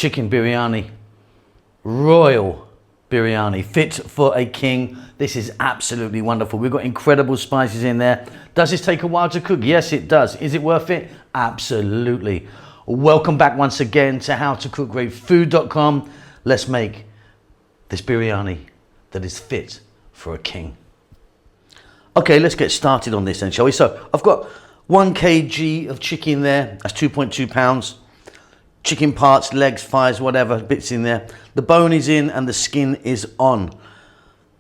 chicken biryani, royal biryani, fit for a king. This is absolutely wonderful. We've got incredible spices in there. Does this take a while to cook? Yes, it does. Is it worth it? Absolutely. Welcome back once again to howtocookgreatfood.com. Let's make this biryani that is fit for a king. Okay, let's get started on this then, shall we? So I've got 1 kg of chicken there. That's 2.2 pounds. Chicken parts, legs, thighs, whatever, bits in there. The bone is in and the skin is on.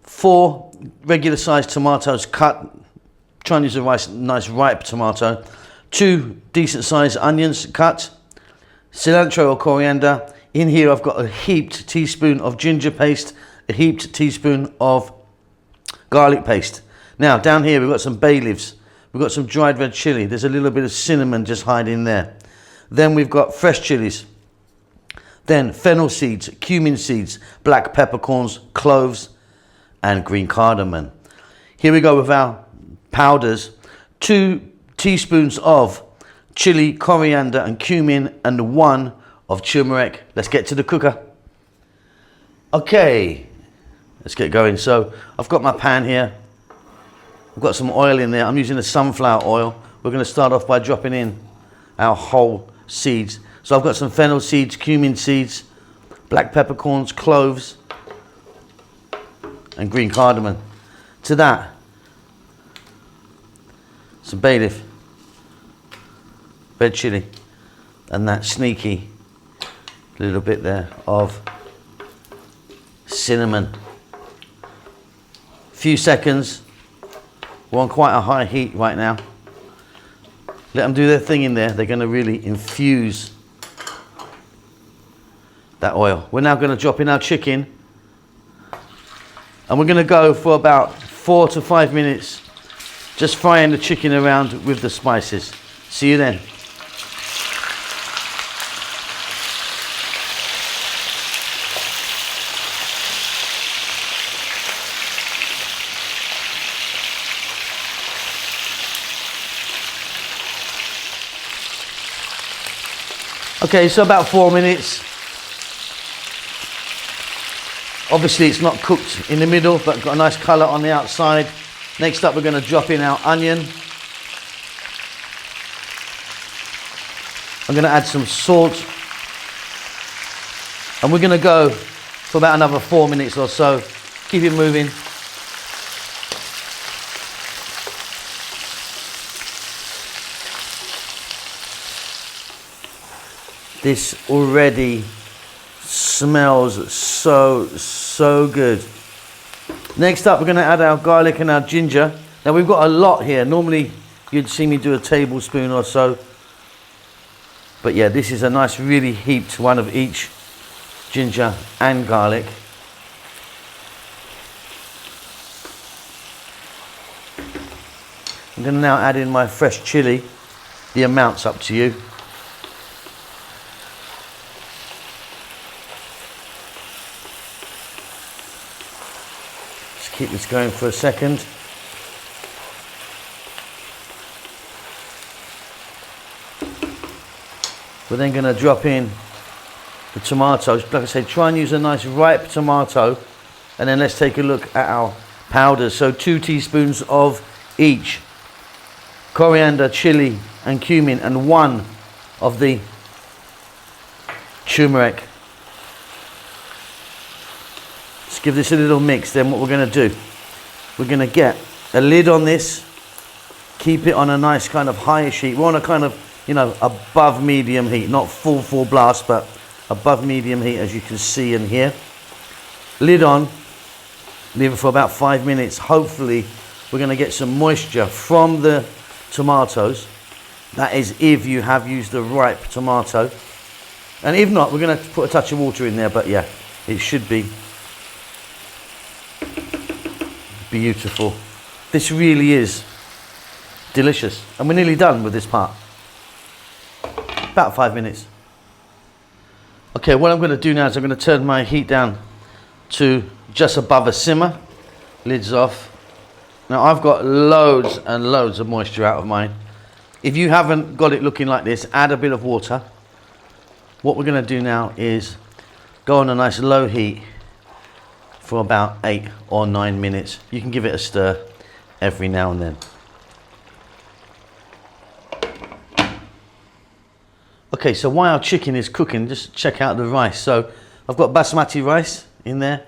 4 regular sized tomatoes cut. Try and use a nice ripe tomato. 2 decent sized onions cut. Cilantro or coriander. In here I've got a heaped teaspoon of ginger paste, a heaped teaspoon of garlic paste. Now down here we've got some bay leaves. We've got some dried red chili. There's a little bit of cinnamon just hiding there. Then we've got fresh chilies. Then fennel seeds, cumin seeds, black peppercorns, cloves, and green cardamom. Here we go with our powders. 2 teaspoons of chili, coriander, and cumin, and 1 of turmeric. Let's get to the cooker. Okay, let's get going. So I've got my pan here. I've got some oil in there. I'm using the sunflower oil. We're going to start off by dropping in our whole seeds. So I've got some fennel seeds, cumin seeds, black peppercorns, cloves, and green cardamom. To that, some bay leaf, red chili, and that sneaky little bit there of cinnamon. Few seconds. We're on quite a high heat right now. Let them do their thing in there. They're going to really infuse that oil. We're now going to drop in our chicken, and we're going to go for about 4 to 5 minutes just frying the chicken around with the spices. See you then. Okay, so about 4 minutes. Obviously it's not cooked in the middle, but got a nice colour on the outside. Next up we're going to drop in our onion. I'm going to add some salt. And we're going to go for about another 4 minutes or so. Keep it moving. This already smells so good. Next up we're going to add our garlic and our ginger. Now we've got a lot here. Normally you'd see me do a tablespoon or so. But yeah, this is a nice really heaped one of each, ginger and garlic. I'm going to now add in my fresh chili. The amount's up to you. Keep this going for a second. We're then going to drop in the tomatoes. Like I said, try and use a nice ripe tomato. And then let's take a look at our powders. So 2 teaspoons of each. Coriander, chili, and cumin, and 1 of the turmeric. Give this a little mix. Then what we're going to do, we're going to get a lid on this, keep it on a nice kind of highish heat. We're on a kind of, you know, above medium heat, not full blast, but above medium heat, as you can see and hear. Lid on, leave it for about 5 minutes. Hopefully we're going to get some moisture from the tomatoes. That is if you have used the ripe tomato, and if not, we're going to put a touch of water in there. But yeah, it should be beautiful. This really is delicious, and we're nearly done with this part. About 5 minutes. Okay, what I'm going to do now is I'm going to turn my heat down to just above a simmer. Lids off. Now I've got loads and loads of moisture out of mine. If you haven't got it looking like this, add a bit of water. what we're going to do now is go on a nice low heat for about 8 or 9 minutes. You can give it a stir every now and then. Okay, so while our chicken is cooking, just check out the rice. So I've got basmati rice in there.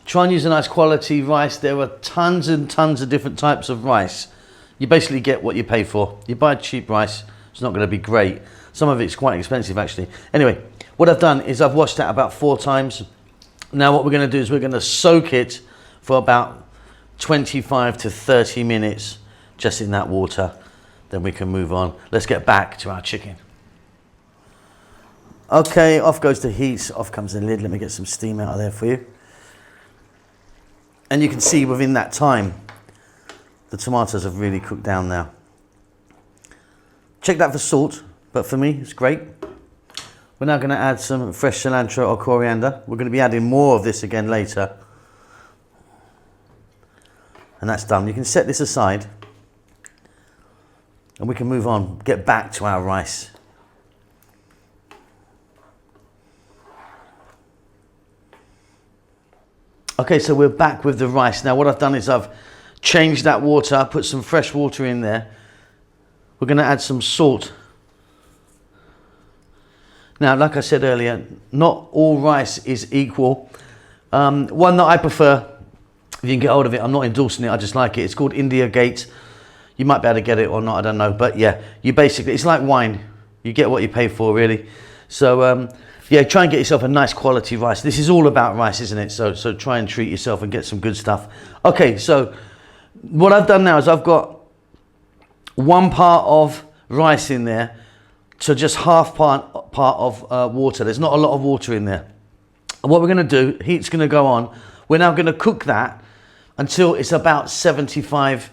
Try and use a nice quality rice. There are tons and tons of different types of rice. You basically get what you pay for. You buy cheap rice, it's not going to be great. Some of it's quite expensive actually. Anyway, what I've done is I've washed that about 4 times. Now what we're going to do is we're going to soak it for about 25 to 30 minutes just in that water. Then we can move on. Let's get back to our chicken. Okay, off goes the heat, off comes the lid. Let me get some steam out of there for you. And you can see within that time, the tomatoes have really cooked down now. Check that for salt, but for me, it's great. We're now going to add some fresh cilantro or coriander. We're going to be adding more of this again later. And that's done. You can set this aside. And we can move on, get back to our rice. Okay, so we're back with the rice. Now what I've done is I've changed that water, I put some fresh water in there. We're going to add some salt. Now, like I said earlier, not all rice is equal. One that I prefer, if you can get hold of it, I'm not endorsing it, I just like it. It's called India Gate. You might be able to get it or not, I don't know. But yeah, you basically, it's like wine. You get what you pay for, really. So, yeah, try and get yourself a nice quality rice. This is all about rice, isn't it? So try and treat yourself and get some good stuff. Okay, so what I've done now is I've got 1 part of rice in there to just half part of water. There's not a lot of water in there. And what we're going to do, heat's going to go on. We're now going to cook that until it's about 75,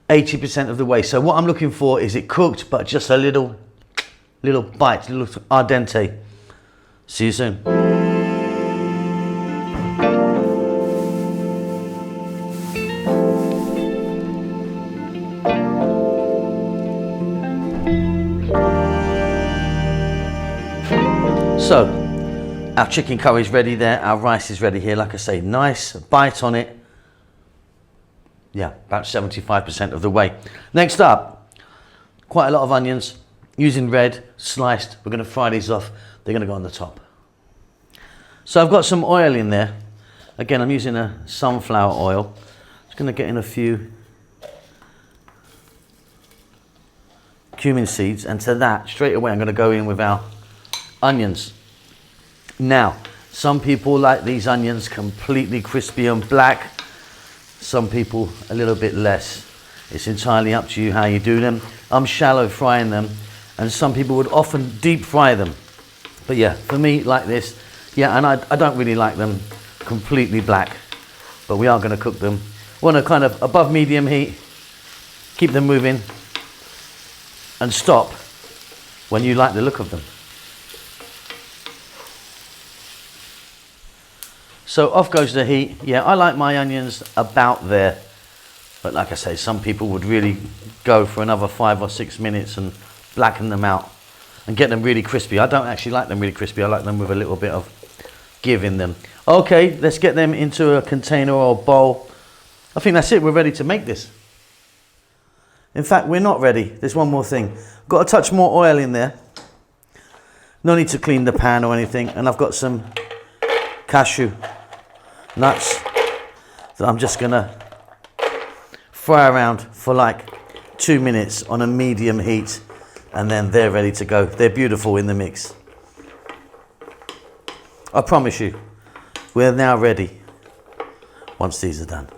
80% of the way. So what I'm looking for is it cooked, but just a little bite, a little al dente. See you soon. So, our chicken curry is ready there, our rice is ready here. Like I say, nice bite on it. Yeah, about 75% of the way. Next up, quite a lot of onions, using red, sliced. We're going to fry these off. They're going to go on the top. So I've got some oil in there. Again, I'm using a sunflower oil. Just going to get in a few cumin seeds, and to that, straight away, I'm going to go in with our onions. Now, some people like these onions completely crispy and black. Some people a little bit less. It's entirely up to you how you do them. I'm shallow frying them, and some people would often deep fry them. But yeah, for me, like this, yeah, and I don't really like them completely black, but we are going to cook them. Want a kind of above medium heat, keep them moving, and stop when you like the look of them. So off goes the heat. Yeah, I like my onions about there, but like I say, some people would really go for another 5 or 6 minutes and blacken them out and get them really crispy. I don't actually like them really crispy. I like them with a little bit of give in them. Okay, let's get them into a container or a bowl. I think that's it. We're ready to make this. In fact, we're not ready. There's one more thing. Got a touch more oil in there. No need to clean the pan or anything. And I've got some cashew nuts that I'm just going to fry around for like 2 minutes on a medium heat. And then they're ready to go. They're beautiful in the mix. I promise you, we're now ready once these are done.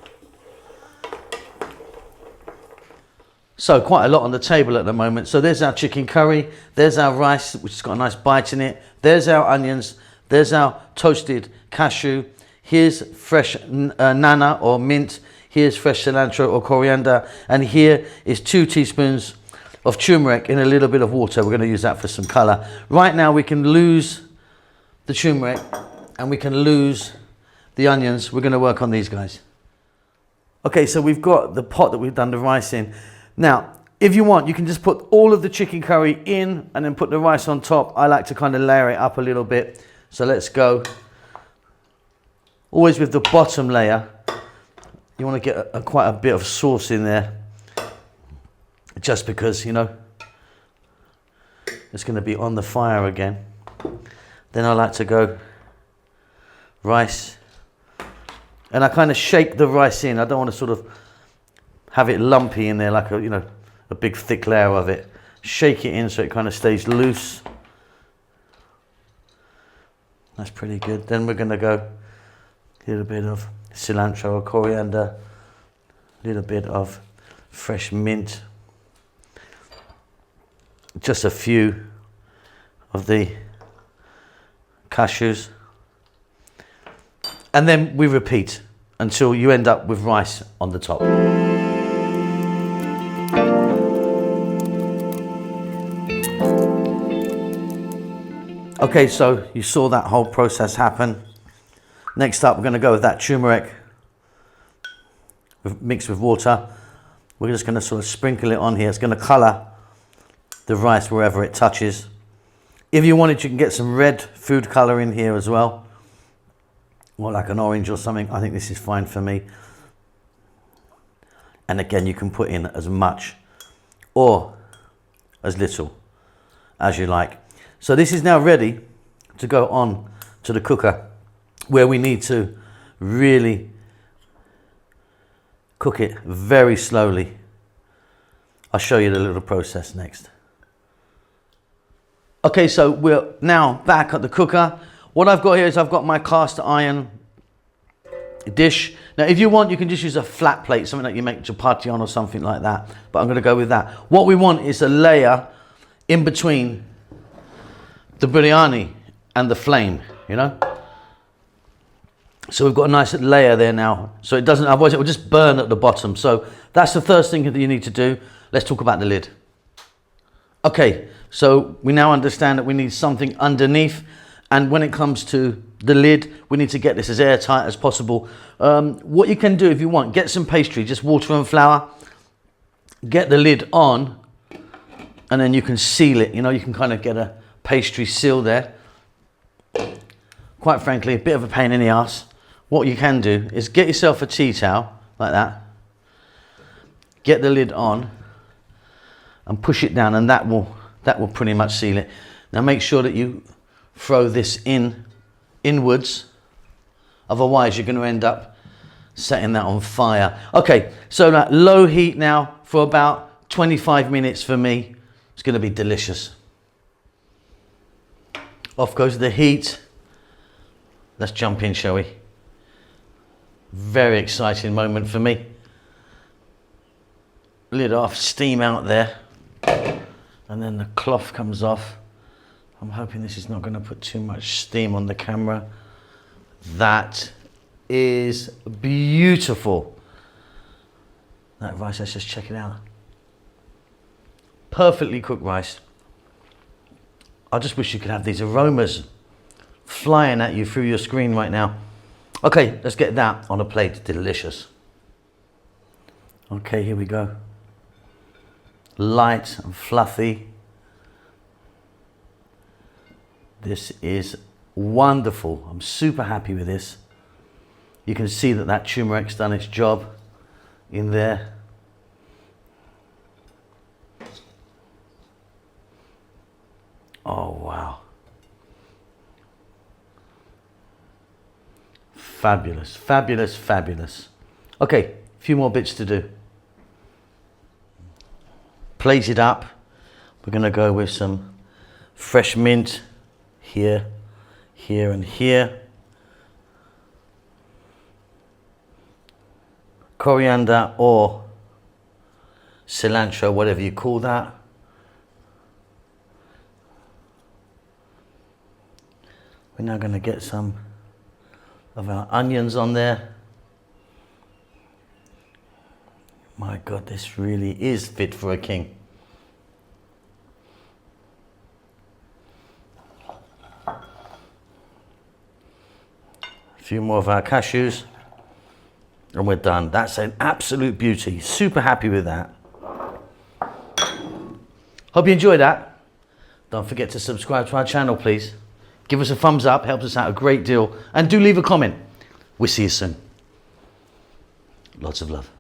So quite a lot on the table at the moment. So there's our chicken curry, there's our rice, which has got a nice bite in it, there's our onions, there's our toasted cashew, here's fresh nana or mint, here's fresh cilantro or coriander, and here is 2 teaspoons of turmeric in a little bit of water. We're going to use that for some color. Right now we can lose the turmeric and we can lose the onions. We're going to work on these guys. Okay, so we've got the pot that we've done the rice in. Now, If you want, you can just put all of the chicken curry in and then put the rice on top. I like to kind of layer it up a little bit. So let's go. Always with the bottom layer, you want to get quite a bit of sauce in there. Just because, you know, it's going to be on the fire again. Then I like to go rice. And I kind of shake the rice in. I don't want to sort of have it lumpy in there like a, you know, a big thick layer of it. Shake it in so it kind of stays loose. That's pretty good. Then we're going to go a little bit of cilantro or coriander, a little bit of fresh mint, just a few of the cashews, and then we repeat until you end up with rice on the top. Okay, so you saw that whole process happen. Next up, we're going to go with that turmeric mixed with water. We're just going to sort of sprinkle it on here. It's going to colour the rice wherever it touches. If you wanted, you can get some red food colour in here as well, or like an orange or something. I think this is fine for me. And again, you can put in as much or as little as you like. So this is now ready to go on to the cooker, where we need to really cook it very slowly. I'll show you the little process next. Okay, so we're now back at the cooker. What I've got here is I've got my cast iron dish. Now, if you want, you can just use a flat plate, something that you make chapati on or something like that. But I'm going to go with that. What we want is a layer in between the biryani and the flame, you know? So we've got a nice layer there now. So it doesn't, otherwise it will just burn at the bottom. So that's the first thing that you need to do. Let's talk about the lid. Okay, so we now understand that we need something underneath. And when it comes to the lid, we need to get this as airtight as possible. What you can do if you want, get some pastry, just water and flour, get the lid on, and then you can seal it. You know, you can kind of get a pastry seal there. Quite frankly, a bit of a pain in the ass. What you can do is get yourself a tea towel like that, get the lid on and push it down, and that will pretty much seal it. Now make sure that you throw this inwards, otherwise you're going to end up setting that on fire. Okay, so that low heat now for about 25 minutes for me. It's going to be delicious. Off goes the heat. Let's jump in, shall we? Very exciting moment for me. Lid off, steam out there, and then the cloth comes off. I'm hoping this is not going to put too much steam on the camera. That is beautiful. That rice, let's just check it out. Perfectly cooked rice. I just wish you could have these aromas flying at you through your screen right now. Okay, let's get that on a plate. Delicious. Okay, here we go. Light and fluffy. This is wonderful. I'm super happy with this. You can see that that turmeric's done its job in there. Oh, wow. Fabulous, fabulous, fabulous. Okay, a few more bits to do. Plate it up. We're going to go with some fresh mint here, here, and here. Coriander or cilantro, whatever you call that. We're now going to get some of our onions on there. My God, this really is fit for a king. A few more of our cashews and we're done. That's an absolute beauty. Super happy with that. Hope you enjoyed that. Don't forget to subscribe to our channel, please. Give us a thumbs up, helps us out a great deal. And do leave a comment. We'll see you soon. Lots of love.